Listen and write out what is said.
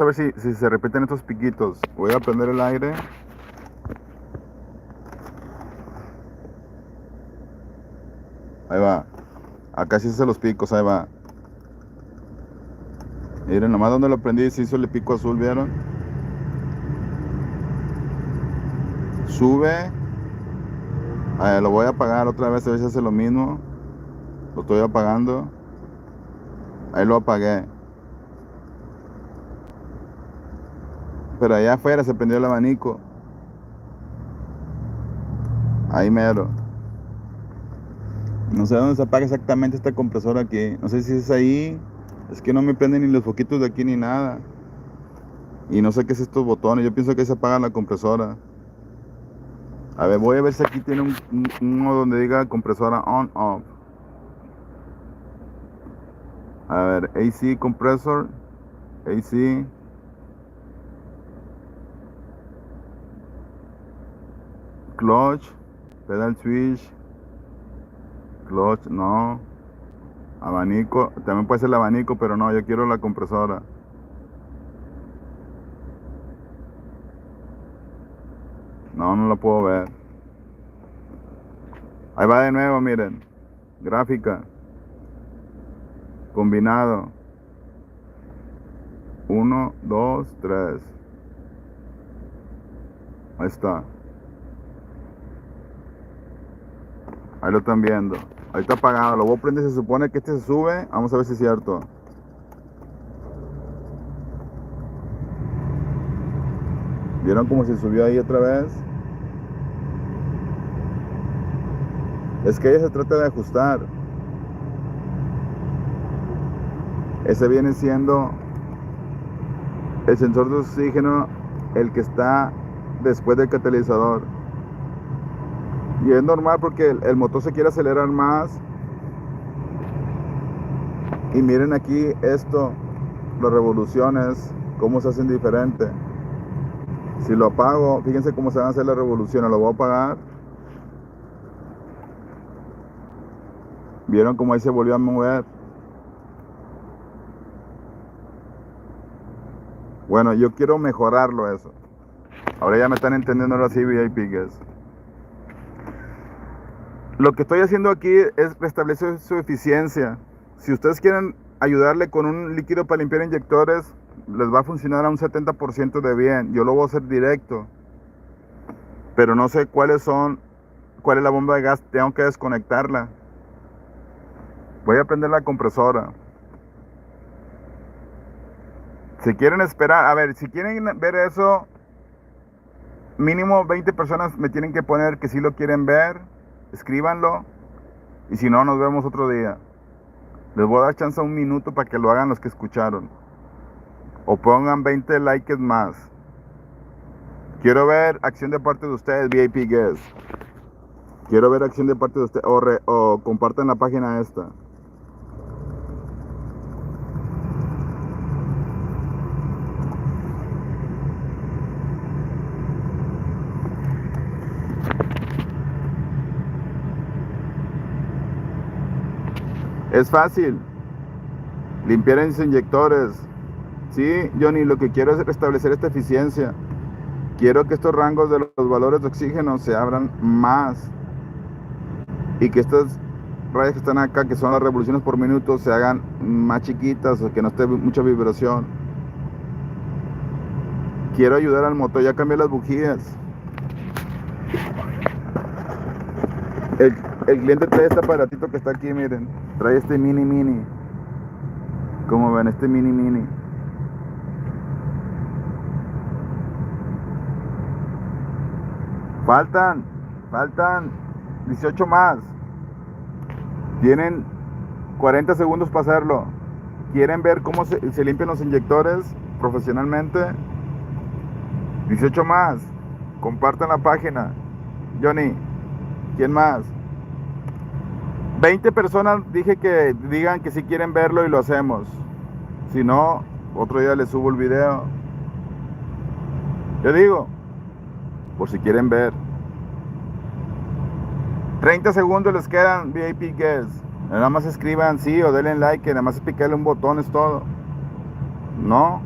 a ver si se repiten estos piquitos. Voy a prender el aire. Ahí va. Acá sí se los picos, ahí va. Miren, nomás donde lo prendí se hizo el pico azul, ¿vieron? Sube. Lo voy a apagar otra vez, a ver si hace lo mismo. Lo estoy apagando. Ahí lo apagué. Pero allá afuera se prendió el abanico. Ahí mero. No sé dónde se apaga exactamente este compresor aquí. No sé si es ahí. Es que no me prenden ni los foquitos de aquí ni nada. Y no sé qué es estos botones. Yo pienso que ahí se apaga la compresora. A ver, voy a ver si aquí tiene uno donde diga compresora on off. A ver, AC compressor. AC. Clutch. Pedal switch. Clutch, no. Abanico. También puede ser el abanico, pero no, yo quiero la compresora. No, no lo puedo ver. Ahí va de nuevo, miren. Gráfica. Combinado. 1, 2, 3. Ahí está. Ahí lo están viendo. Ahí está apagado. Lo voy a prender. Se supone que este se sube. Vamos a ver si es cierto. ¿Vieron cómo se subió ahí otra vez? Es que ella se trata de ajustar. Ese viene siendo el sensor de oxígeno, el que está después del catalizador. Y es normal porque el motor se quiere acelerar más. Y miren aquí esto, las revoluciones, cómo se hacen diferente. Si lo apago, fíjense cómo se van a hacer las revoluciones. Lo voy a apagar. ¿Vieron cómo ahí se volvió a mover? Bueno, yo quiero mejorarlo eso. Ahora ya me están entendiendo ahora sí, VIP Guys. Lo que estoy haciendo aquí es restablecer su eficiencia. Si ustedes quieren ayudarle con un líquido para limpiar inyectores, les va a funcionar a un 70% de bien. Yo lo voy a hacer directo. Pero no sé cuál es la bomba de gas. Tengo que desconectarla. Voy a prender la compresora. Si quieren esperar, a ver, si quieren ver eso, mínimo 20 personas me tienen que poner que sí lo quieren ver. Escríbanlo. Y si no, nos vemos otro día. Les voy a dar chance a un minuto para que lo hagan los que escucharon. O pongan 20 likes más. Quiero ver acción de parte de ustedes, VIP Guests. Quiero ver acción de parte de ustedes. O compartan la página esta. Es fácil. Limpiar en sus inyectores. Sí, Johnny, lo que quiero es restablecer esta eficiencia. Quiero que estos rangos de los valores de oxígeno se abran más. Y que estas rayas que están acá, que son las revoluciones por minuto, se hagan más chiquitas o que no esté mucha vibración. Quiero ayudar al motor. Ya cambié las bujías. El cliente trae este aparatito que está aquí, miren. Trae este mini. Como ven, este mini. Faltan 18 más. Tienen 40 segundos para hacerlo. ¿Quieren ver cómo se limpian los inyectores profesionalmente? 18 más. Compartan la página. Johnny, ¿quién más? 20 personas dije que digan que si quieren verlo y lo hacemos. Si no, otro día les subo el video. Yo digo, por si quieren ver. 30 segundos les quedan, VIP Guests. Nada más escriban sí o denle like, que nada más es picarle un botón, es todo. No.